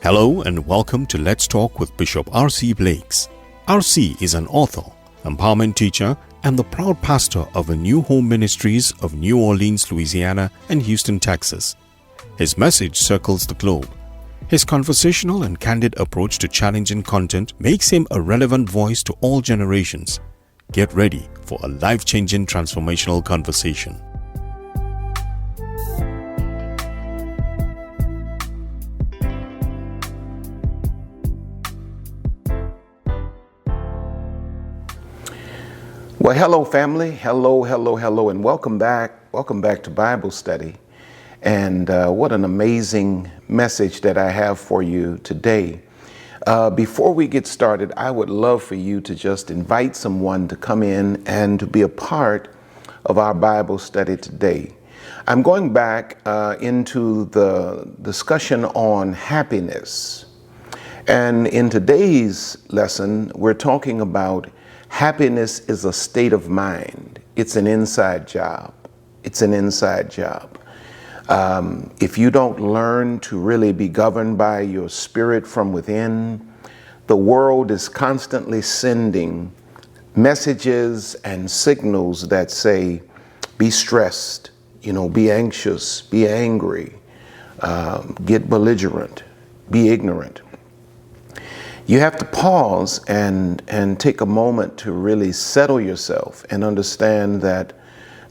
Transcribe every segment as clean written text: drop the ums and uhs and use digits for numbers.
Hello and welcome to Let's Talk with Bishop R.C. Blakes. R.C. is an author, empowerment teacher, and the proud pastor of the New Home Ministries of New Orleans, Louisiana and Houston, Texas. His message circles the globe. His conversational and candid approach to challenging content makes him a relevant voice to all generations. Get ready for a life-changing transformational conversation. Well, hello family, hello, and welcome back to Bible study. And what an amazing message that I have for you today. Before we get started, I would love for you to just invite someone to come in and to be a part of our Bible study today. I'm going back into the discussion on happiness. And in today's lesson, we're talking about happiness is a state of mind. It's an inside job. It's an inside job. If you don't learn to really be governed by your spirit from within, the world is constantly sending messages and signals that say, be stressed, be anxious, be angry, get belligerent, be ignorant. You have to pause and take a moment to really settle yourself and understand that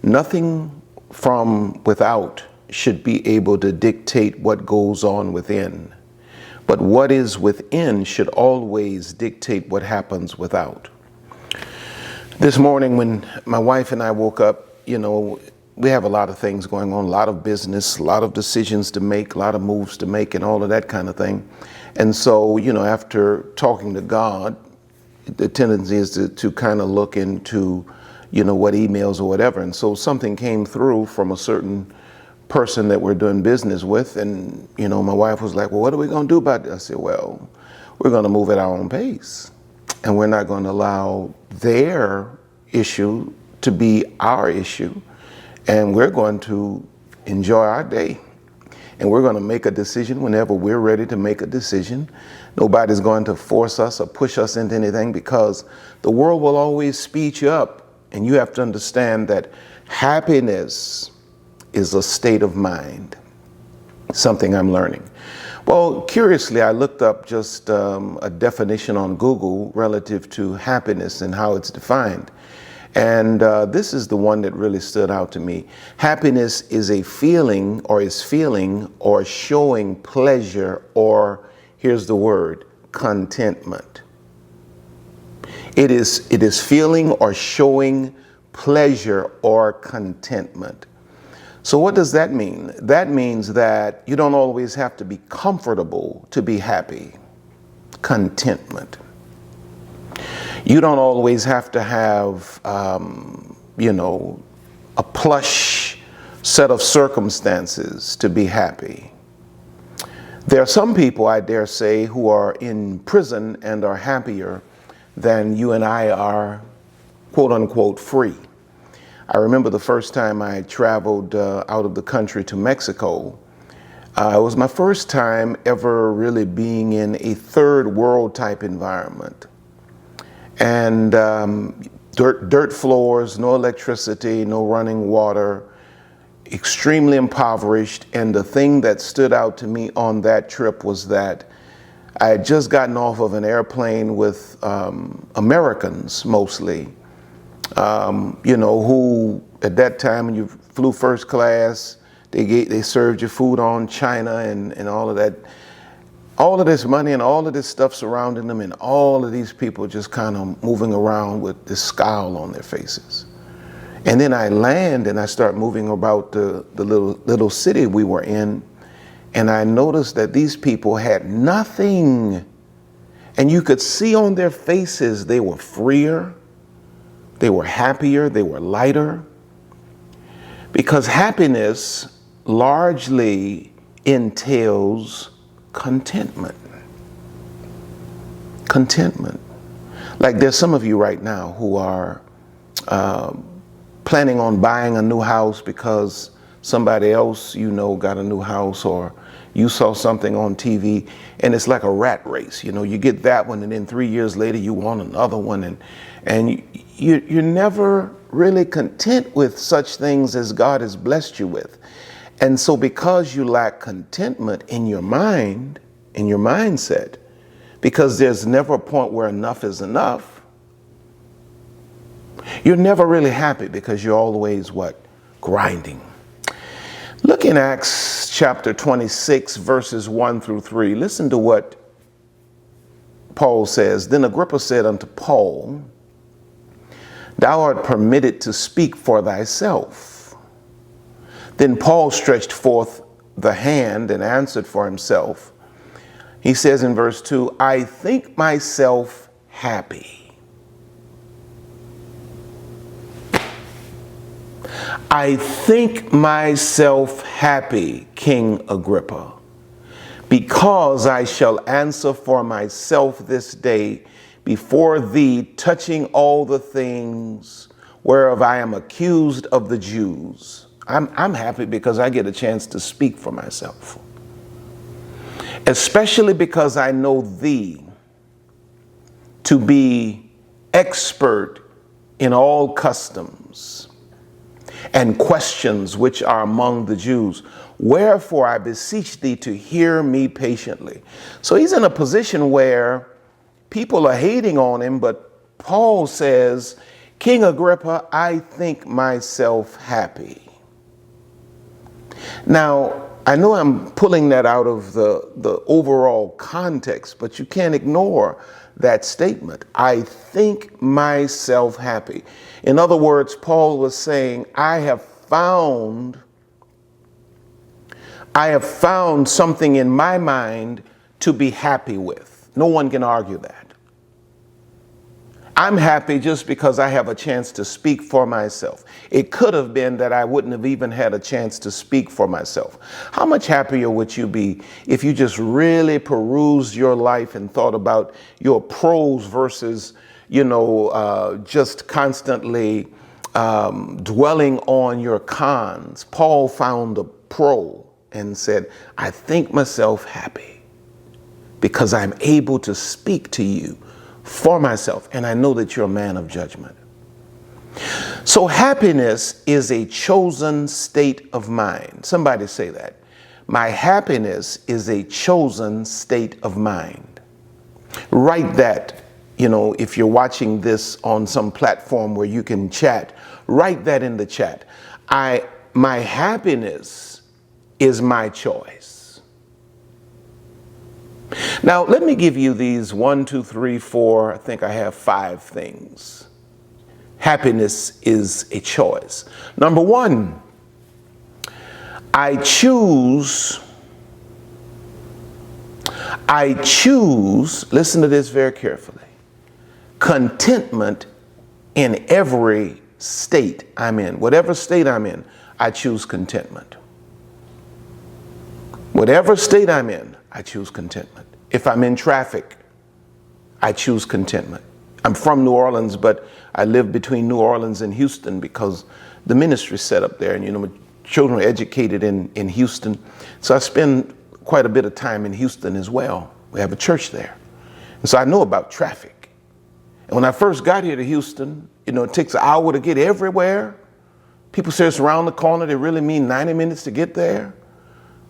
nothing from without should be able to dictate what goes on within. But what is within should always dictate what happens without. This morning when my wife and I woke up, we have a lot of things going on, a lot of business, a lot of decisions to make, a lot of moves to make and all of that kind of thing. And so, after talking to God, the tendency is to kind of look into, what emails or whatever. And so something came through from a certain person that we're doing business with. And, my wife was like, well, what are we going to do about this? I said, well, we're going to move at our own pace. And we're not going to allow their issue to be our issue. And we're going to enjoy our day. And we're going to make a decision whenever we're ready to make a decision. Nobody's going to force us or push us into anything, because the world will always speed you up. And you have to understand that happiness is a state of mind, something I'm learning. Well, curiously, I looked up just a definition on Google relative to happiness and how it's defined. And this is the one that really stood out to me. Happiness is a feeling or showing pleasure, or here's the word, contentment. It is feeling or showing pleasure or contentment. So what does that mean? That means that you don't always have to be comfortable to be happy. Contentment. You don't always have to have, a plush set of circumstances to be happy. There are some people, I dare say, who are in prison and are happier than you and I are, quote unquote, free. I remember the first time I traveled out of the country to Mexico. It was my first time ever really being in a third world type environment. And dirt floors, no electricity, no running water, extremely impoverished. And the thing that stood out to me on that trip was that I had just gotten off of an airplane with Americans mostly, who at that time when you flew first class, they served you food on China and all of that. All of this money and all of this stuff surrounding them, and all of these people just kind of moving around with this scowl on their faces. And then I land and I start moving about the little city we were in, and I noticed that these people had nothing. And you could see on their faces they were freer, they were happier, they were lighter. Because happiness largely entails contentment. Contentment. Like there's some of you right now who are planning on buying a new house because somebody else got a new house, or You saw something on TV and it's like a rat race. You know, you get that one and then 3 years later you want another one, and you're never really content with such things as God has blessed you with. And so because you lack contentment in your mind, in your mindset, because there's never a point where enough is enough, you're never really happy because you're always what? Grinding. Look in Acts chapter 26, verses 1 through 3. Listen to what Paul says. Then Agrippa said unto Paul, Thou art permitted to speak for thyself. Then Paul stretched forth the hand and answered for himself. He says in verse 2, I think myself happy. I think myself happy, King Agrippa, because I shall answer for myself this day before thee, touching all the things whereof I am accused of the Jews. I'm happy because I get a chance to speak for myself, especially because I know thee to be expert in all customs and questions which are among the Jews. Wherefore I beseech thee to hear me patiently. So he's in a position where people are hating on him, but Paul says, King Agrippa, I think myself happy. Now, I know I'm pulling that out of the overall context, but you can't ignore that statement. I think myself happy. In other words, Paul was saying, I have found something in my mind to be happy with. No one can argue that. I'm happy just because I have a chance to speak for myself. It could have been that I wouldn't have even had a chance to speak for myself. How much happier would you be if you just really perused your life and thought about your pros versus, just constantly dwelling on your cons? Paul found a pro and said, I think myself happy because I'm able to speak to you for myself, and I know that you're a man of judgment. So happiness is a chosen state of mind. Somebody say that. My happiness is a chosen state of mind. Write that, if you're watching this on some platform where you can chat, write that in the chat. My happiness is my choice. Now, let me give you these 1, 2, 3, 4, I think I have 5 things. Happiness is a choice. Number 1, I choose, listen to this very carefully, contentment in every state I'm in. Whatever state I'm in, I choose contentment. Whatever state I'm in, I choose contentment. If I'm in traffic, I choose contentment. I'm from New Orleans, but I live between New Orleans and Houston because the ministry is set up there, and my children are educated in Houston. So I spend quite a bit of time in Houston as well. We have a church there. And so I know about traffic. And when I first got here to Houston, it takes an hour to get everywhere. People say it's around the corner. They really mean 90 minutes to get there.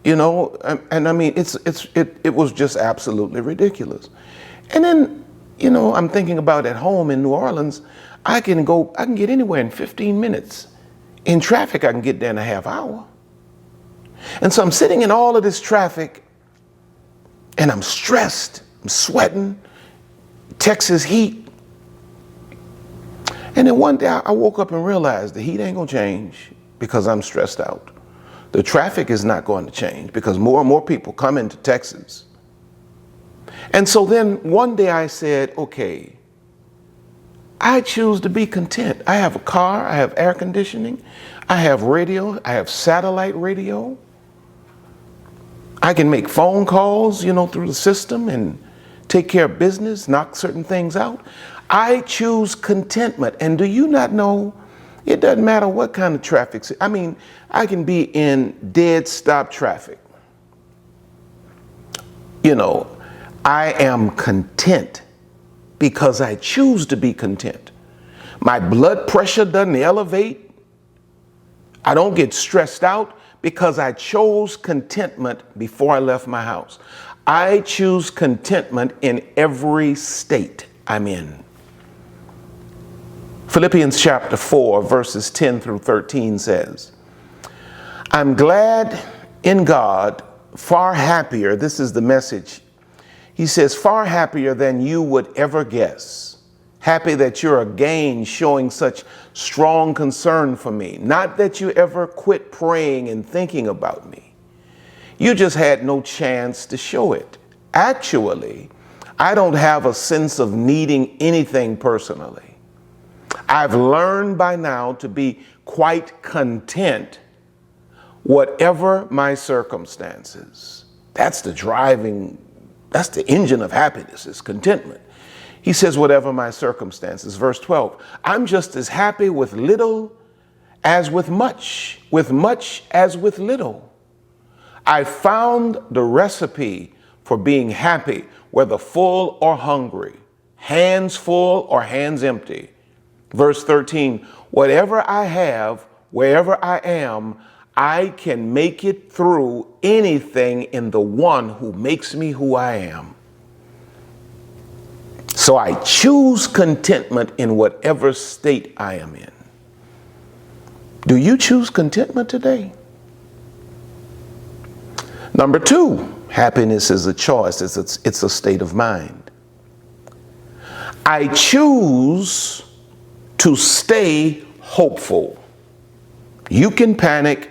And I mean, it was just absolutely ridiculous. And then, I'm thinking about at home in New Orleans, I can get anywhere in 15 minutes. In traffic, I can get there in a half hour. And so I'm sitting in all of this traffic and I'm stressed, I'm sweating, Texas heat. And then one day I woke up and realized the heat ain't gonna change because I'm stressed out. The traffic is not going to change because more and more people come into Texas. And so then one day I said, okay, I choose to be content. I have a car, I have air conditioning, I have radio, I have satellite radio. I can make phone calls, through the system and take care of business, knock certain things out. I choose contentment. And do you not know, it doesn't matter what kind of traffic. I mean, I can be in dead stop traffic. You know, I am content because I choose to be content. My blood pressure doesn't elevate. I don't get stressed out because I chose contentment before I left my house. I choose contentment in every state I'm in. Philippians chapter 4, verses 10 through 13 says, I'm glad in God, far happier, this is the message. He says, far happier than you would ever guess. Happy that you're again showing such strong concern for me. Not that you ever quit praying and thinking about me. You just had no chance to show it. Actually, I don't have a sense of needing anything personally. I've learned by now to be quite content, whatever my circumstances. That's the engine of happiness, is contentment. He says, whatever my circumstances. Verse 12, I'm just as happy with little as with much as with little. I found the recipe for being happy, whether full or hungry, hands full or hands empty. Verse 13, whatever I have, wherever I am, I can make it through anything in the one who makes me who I am. So I choose contentment in whatever state I am in. Do you choose contentment today? Number 2, happiness is a choice. It's a state of mind. I choose to stay hopeful. You can panic.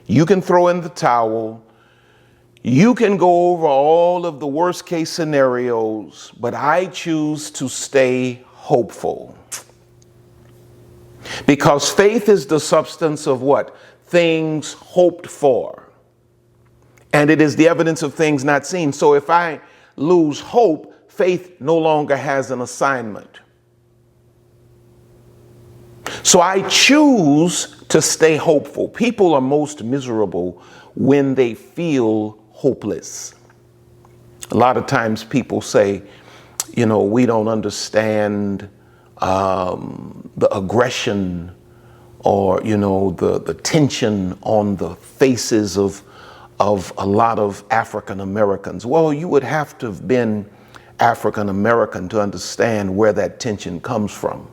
You can throw in the towel. You can go over all of the worst case scenarios, but I choose to stay hopeful. Because faith is the substance of what? Things hoped for. And it is the evidence of things not seen. So if I lose hope, faith no longer has an assignment. So I choose to stay hopeful. People are most miserable when they feel hopeless. A lot of times people say, you know, we don't understand the aggression or, you know, the tension on the faces of a lot of African Americans. Well, you would have to have been African American to understand where that tension comes from.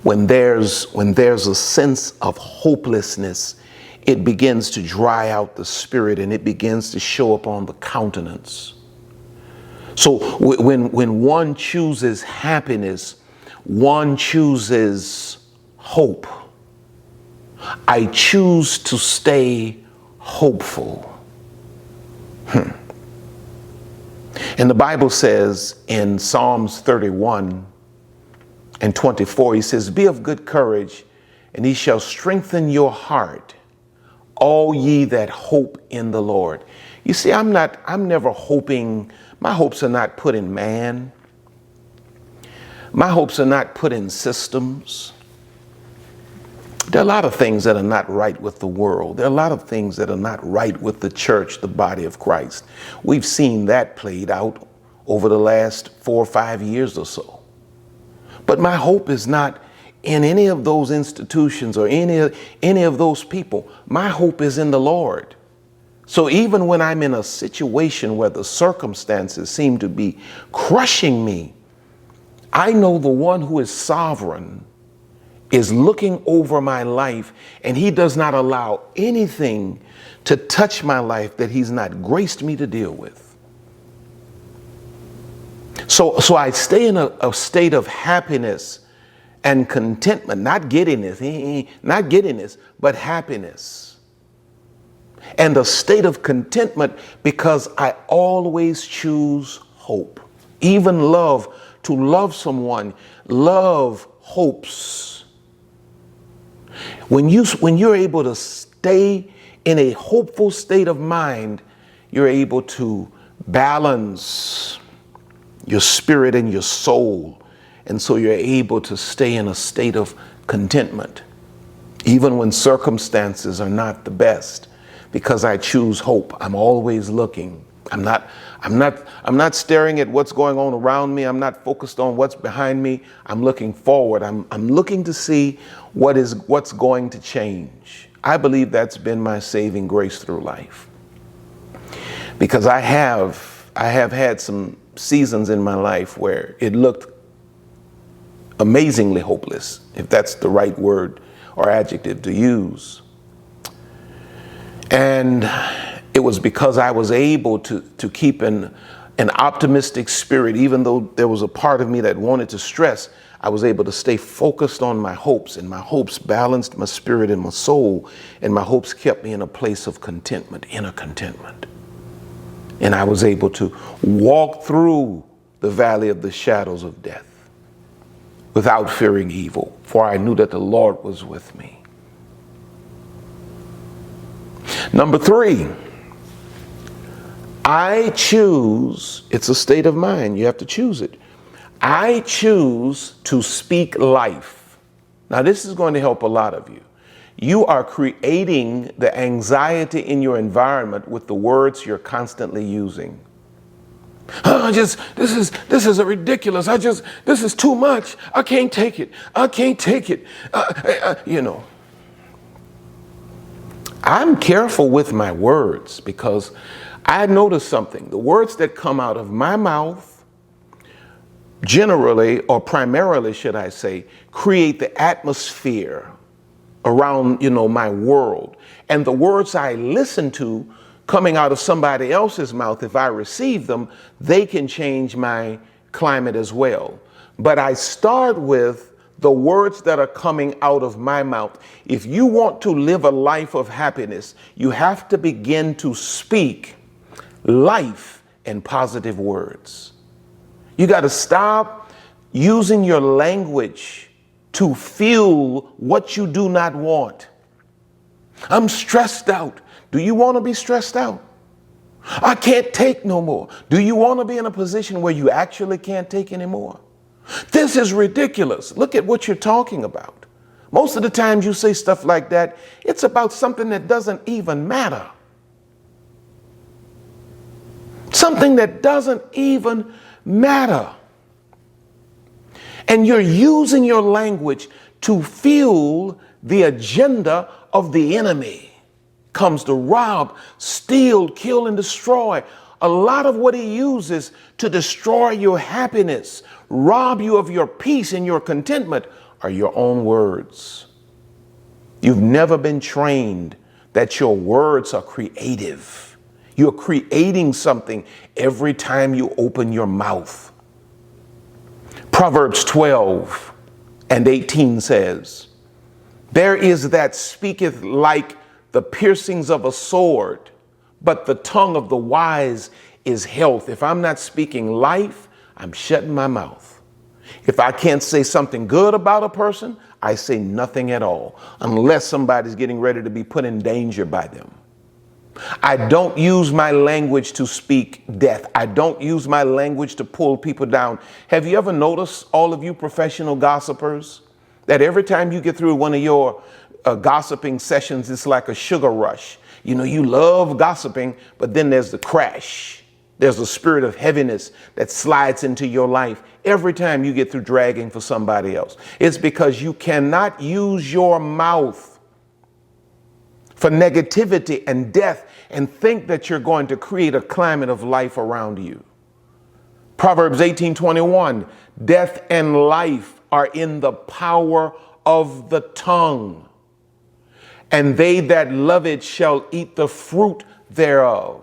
When there's a sense of hopelessness, it begins to dry out the spirit and it begins to show up on the countenance. So when one chooses happiness, one chooses hope. I choose to stay hopeful. And the Bible says in Psalms 31 and 24, he says, be of good courage, and he shall strengthen your heart, all ye that hope in the Lord. You see, I'm never hoping, my hopes are not put in man. My hopes are not put in systems. There are a lot of things that are not right with the world. There are a lot of things that are not right with the church, the body of Christ. We've seen that played out over the last 4 or 5 years or so. But my hope is not in any of those institutions or any of those people. My hope is in the Lord. So even when I'm in a situation where the circumstances seem to be crushing me, I know the one who is sovereign is looking over my life, and he does not allow anything to touch my life that he's not graced me to deal with. So I stay in a state of happiness and contentment, not giddiness, but happiness. And a state of contentment because I always choose hope. Even love, to love someone, love hopes. When you're able to stay in a hopeful state of mind, you're able to balance your spirit and your soul. And so you're able to stay in a state of contentment, even when circumstances are not the best, because I choose hope. I'm always looking I'm not staring at what's going on around me. I'm not focused on what's behind me. I'm looking forward. I'm looking to see what's going to change. I believe that's been my saving grace through life. Because I have had some seasons in my life where it looked amazingly hopeless, if that's the right word or adjective to use. And it was because I was able to keep an optimistic spirit, even though there was a part of me that wanted to stress. I was able to stay focused on my hopes, and my hopes balanced my spirit and my soul, and my hopes kept me in a place of contentment, inner contentment. And I was able to walk through the valley of the shadows of death without fearing evil, for I knew that the Lord was with me. Number 3, I choose, it's a state of mind, you have to choose it. I choose to speak life. Now this is going to help a lot of you. You are creating the anxiety in your environment with the words you're constantly using. This is ridiculous. This is too much. I can't take it. I can't take it. I'm careful with my words because I noticed something. The words that come out of my mouth generally, or primarily, should I say, create the atmosphere around, my world. And the words I listen to coming out of somebody else's mouth, if I receive them, they can change my climate as well. But I start with the words that are coming out of my mouth. If you want to live a life of happiness, you have to begin to speak life and positive words. You got to stop using your language to fuel what you do not want. I'm stressed out. Do you want to be stressed out? I can't take no more. Do you want to be in a position where you actually can't take anymore? This is ridiculous. Look at what you're talking about. Most of the times you say stuff like that, it's about something that doesn't even matter. Something that doesn't even matter. And you're using your language to fuel the agenda of the enemy. Comes to rob, steal, kill, and destroy. A lot of what he uses to destroy your happiness, rob you of your peace and your contentment, are your own words. You've never been trained that your words are creative. You're creating something every time you open your mouth. Proverbs 12:18 says, "There is that speaketh like the piercings of a sword, but the tongue of the wise is health." If I'm not speaking life, I'm shutting my mouth. If I can't say something good about a person, I say nothing at all, unless somebody's getting ready to be put in danger by them. I don't use my language to speak death. I don't use my language to pull people down. Have you ever noticed, all of you professional gossipers, that every time you get through one of your gossiping sessions, it's like a sugar rush? You love gossiping, but then there's the crash. There's a spirit of heaviness that slides into your life every time you get through dragging for somebody else. It's because you cannot use your mouth for negativity and death and think that you're going to create a climate of life around you. Proverbs 18:21, "Death and life are in the power of the tongue, and they that love it shall eat the fruit thereof."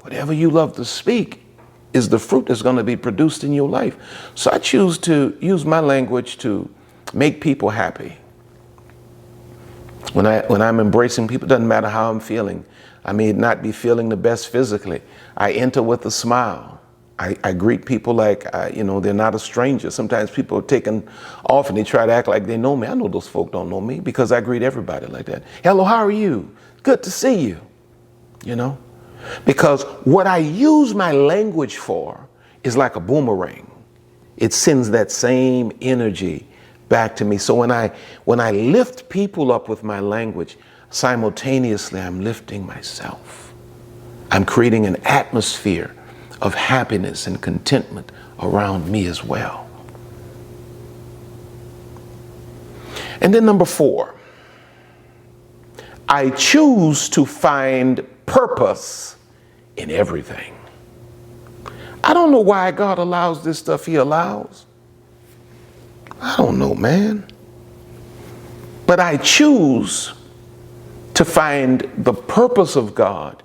Whatever you love to speak is the fruit that's going to be produced in your life. So I choose to use my language to make people happy. When I'm embracing people, it doesn't matter how I'm feeling. I may not be feeling the best physically. I enter with a smile. I greet people like, they're not a stranger. Sometimes people are taken off and they try to act like they know me. I know those folk don't know me because I greet everybody like that. "Hello, how are you? Good to see you." Because what I use my language for is like a boomerang. It sends that same energy back to me. So when I lift people up with my language, simultaneously I'm lifting myself. I'm creating an atmosphere of happiness and contentment around me as well. And then number 4, I choose to find purpose in everything. I don't know why God allows this stuff he allows. I don't know, man. But I choose to find the purpose of God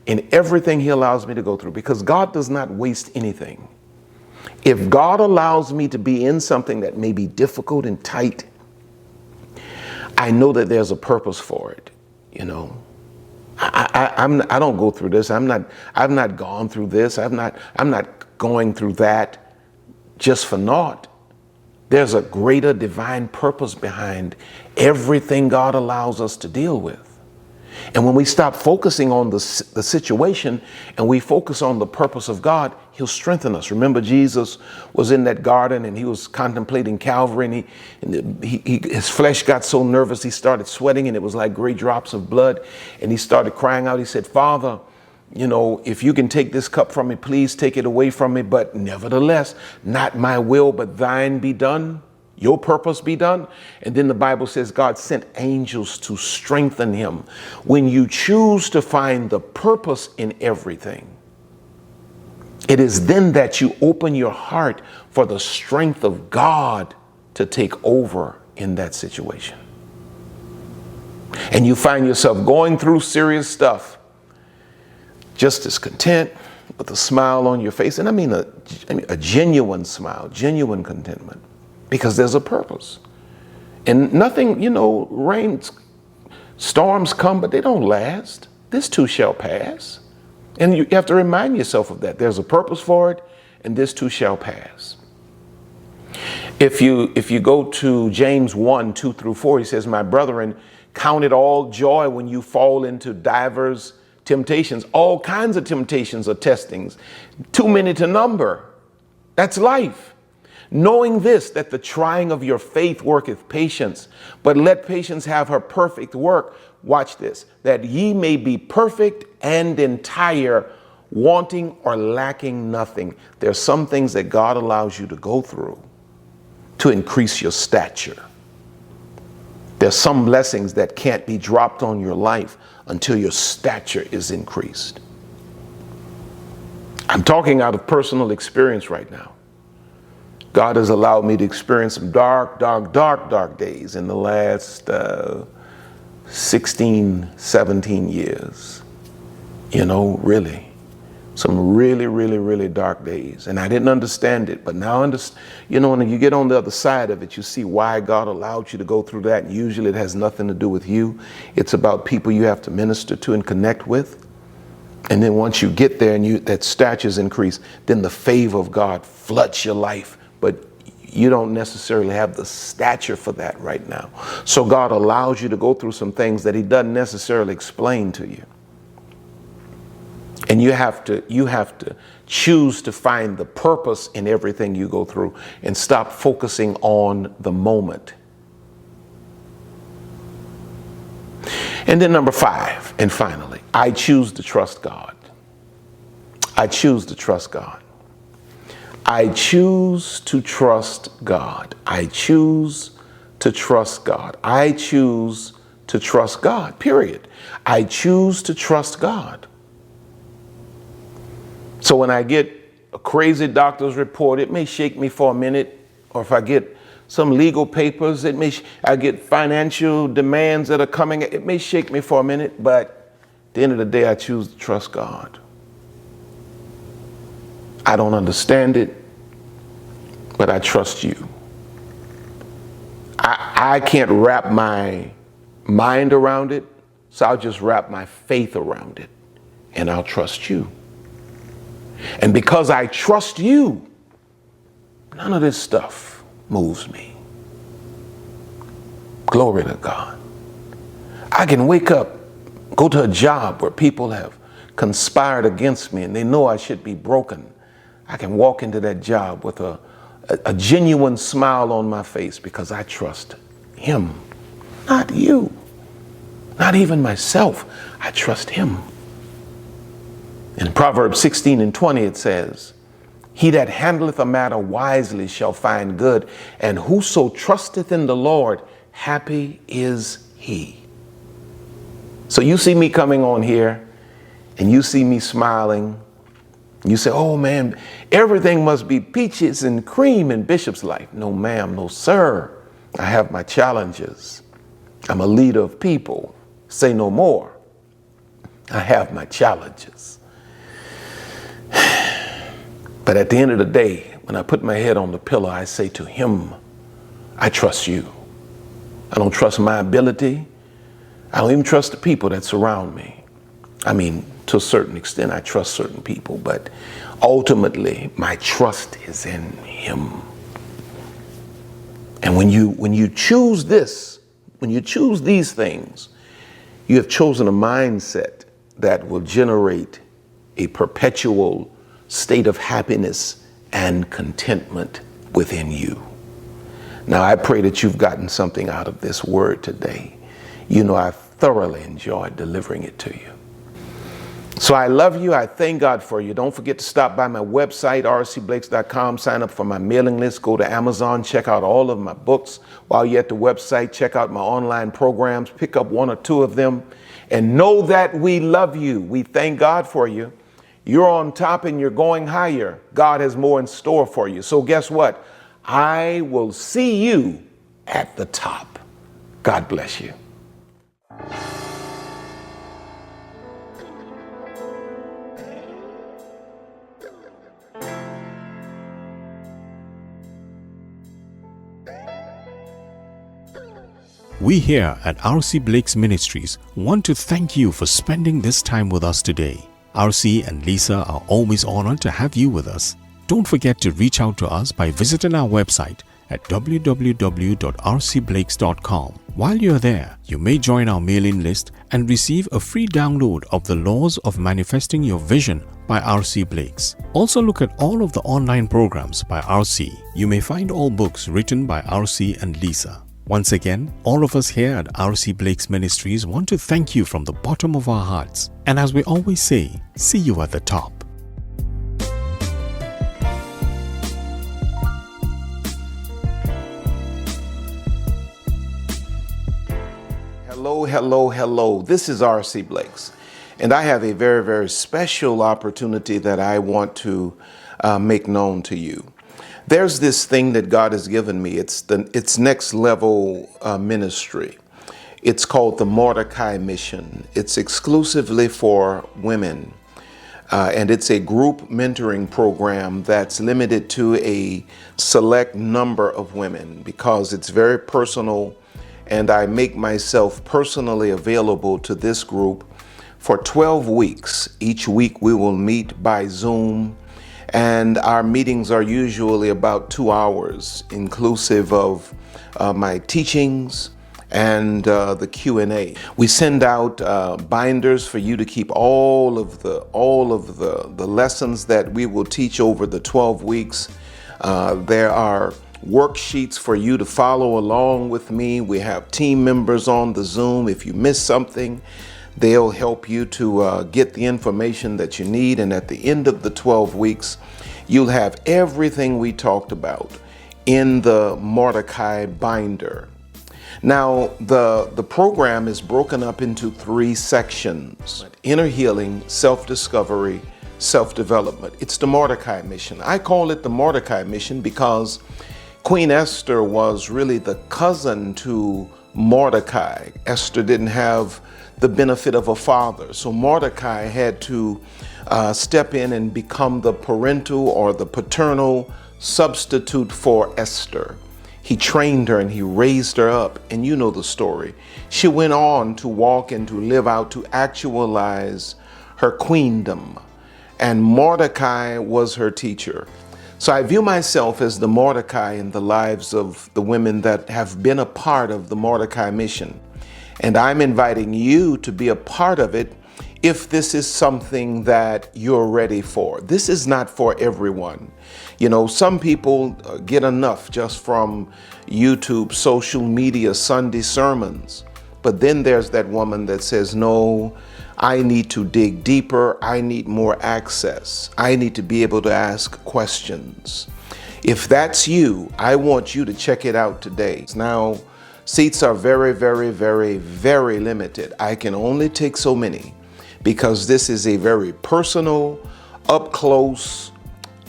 in everything he allows me to go through, because God does not waste anything. If God allows me to be in something that may be difficult and tight, I know that there's a purpose for it. You know, I don't go through this. I've not gone through this. I'm not going through that just for naught. There's a greater divine purpose behind everything God allows us to deal with. And when we stop focusing on the situation and we focus on the purpose of God, he'll strengthen us. Remember, Jesus was in that garden and he was contemplating Calvary, and his flesh got so nervous he started sweating, and it was like great drops of blood. And he started crying out. He said, Father, you know, if you can take this cup from me, please take it away from me. But nevertheless, not my will, but thine be done. Your purpose be done. And then the Bible says God sent angels to strengthen him. When you choose to find the purpose in everything, it is then that you open your heart for the strength of God to take over in that situation. And you find yourself going through serious stuff just as content, with a smile on your face. And I mean a genuine smile, genuine contentment. Because there's a purpose. And nothing, you know, storms come, but they don't last. This too shall pass. And you have to remind yourself of that. There's a purpose for it, and this too shall pass. If you go to James 1:2-4, he says, my brethren, count it all joy when you fall into divers temptations. All kinds of temptations or testings. Too many to number. That's life. Knowing this, that the trying of your faith worketh patience, but let patience have her perfect work. Watch this, that ye may be perfect and entire, wanting or lacking nothing. There's some things that God allows you to go through to increase your stature. There's some blessings that can't be dropped on your life until your stature is increased. I'm talking out of personal experience right now. God has allowed me to experience some dark days in the last 16, 17 years. You know, really. Some really dark days. And I didn't understand it. But now, you know, when you get on the other side of it, you see why God allowed you to go through that. And usually it has nothing to do with you. It's about people you have to minister to and connect with. And then once you get there and that stature's increased, then the favor of God floods your life. But you don't necessarily have the stature for that right now. So God allows you to go through some things that he doesn't necessarily explain to you. And you have to choose to find the purpose in everything you go through and stop focusing on the moment. And then number 5, and finally, I choose to trust God. I choose to trust God. I choose to trust God. I choose to trust God. I choose to trust God, period. I choose to trust God. So when I get a crazy doctor's report, it may shake me for a minute. Or if I get some legal papers, I get financial demands that are coming, it may shake me for a minute, but at the end of the day, I choose to trust God. I don't understand it, but I trust you. I can't wrap my mind around it, so I'll just wrap my faith around it, and I'll trust you. And because I trust you, none of this stuff moves me. Glory to God. I can wake up, go to a job where people have conspired against me and they know I should be broken. I can walk into that job with a genuine smile on my face because I trust him, not you, not even myself. I trust him. In Proverbs 16:20 it says, he that handleth a matter wisely shall find good, and whoso trusteth in the Lord, happy is he. So you see me coming on here, and you see me smiling. You say, oh man, everything must be peaches and cream in Bishop's life. No ma'am, no sir. I have my challenges. I'm a leader of people. Say no more. I have my challenges. But at the end of the day, when I put my head on the pillow, I say to him, I trust you. I don't trust my ability. I don't even trust the people that surround me. I mean, to a certain extent, I trust certain people, but ultimately, my trust is in him. And when you choose this, when you choose these things, you have chosen a mindset that will generate a perpetual state of happiness and contentment within you. Now, I pray that you've gotten something out of this word today. You know, I thoroughly enjoyed delivering it to you. So I love you. I thank God for you. Don't forget to stop by my website, rcblakes.com. Sign up for my mailing list. Go to Amazon. Check out all of my books. While you're at the website, check out my online programs. Pick up one or two of them. And know that we love you. We thank God for you. You're on top and you're going higher. God has more in store for you. So guess what? I will see you at the top. God bless you. We here at RC Blakes Ministries want to thank you for spending this time with us today. RC and Lisa are always honored to have you with us. Don't forget to reach out to us by visiting our website at www.rcblakes.com. While you're there, you may join our mailing list and receive a free download of The Laws of Manifesting Your Vision by RC Blakes. Also look at all of the online programs by RC. You may find all books written by RC and Lisa. Once again, all of us here at RC Blakes Ministries want to thank you from the bottom of our hearts. And as we always say, see you at the top. Hello, hello, hello. This is RC Blakes. And I have a very, very special opportunity that I want to make known to you. There's this thing that God has given me. It's next level ministry. It's called the MORDECAI Mission. It's exclusively for women. And it's a group mentoring program that's limited to a select number of women because it's very personal. And I make myself personally available to this group for 12 weeks. Each week we will meet by Zoom. And our meetings are usually about 2 hours, inclusive of my teachings and the Q&A. We send out binders for you to keep all of the lessons that we will teach over the 12 weeks. There are worksheets for you to follow along with me. We have team members on the Zoom. If you miss something, they'll help you to get the information that you need. And at the end of the 12 weeks, you'll have everything we talked about in the MORDECAI binder. Now, the program is broken up into 3 sections: inner healing, self-discovery, self-development. It's the MORDECAI mission. I call it the MORDECAI mission because Queen Esther was really the cousin to Mordecai. Esther didn't have the benefit of a father, so Mordecai had to step in and become the parental or the paternal substitute for Esther. He trained her and he raised her up, and you know the story. She went on to walk and to live out, to actualize her queendom, and Mordecai was her teacher. So I view myself as the Mordecai in the lives of the women that have been a part of the MORDECAI mission. And I'm inviting you to be a part of it if this is something that you're ready for. This is not for everyone. You know, some people get enough just from YouTube, social media, Sunday sermons. But then there's that woman that says, no, I need to dig deeper. I need more access. I need to be able to ask questions. If that's you, I want you to check it out today. Now, seats are very, very, very, very limited. I can only take so many because this is a very personal, up close,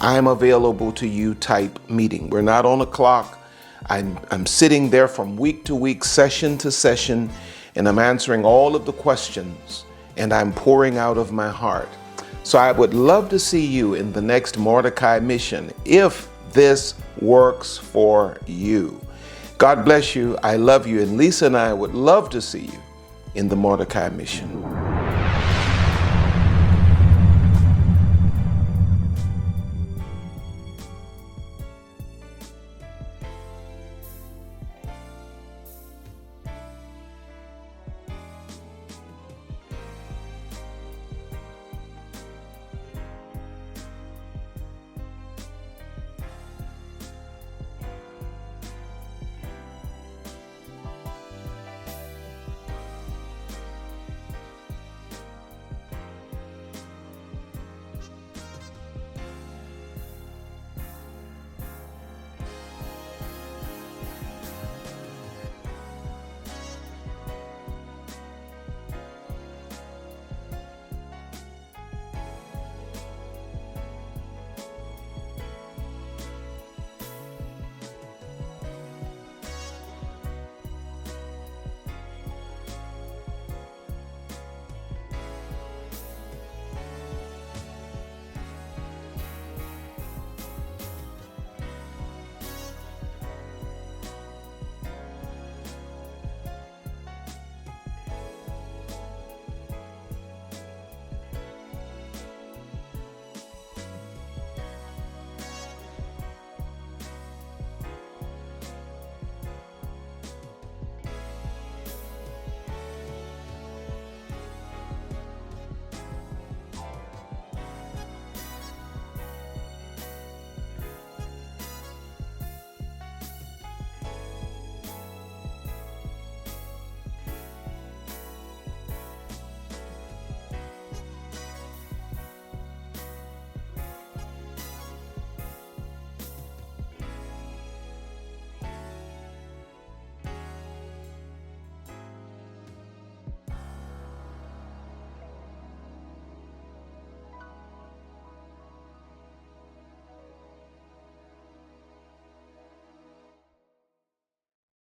I'm available to you type meeting. We're not on a clock. I'm sitting there from week to week, session to session, and I'm answering all of the questions, and I'm pouring out of my heart. So I would love to see you in the next Mordecai mission if this works for you. God bless you. I love you. And Lisa and I would love to see you in the Mordecai mission.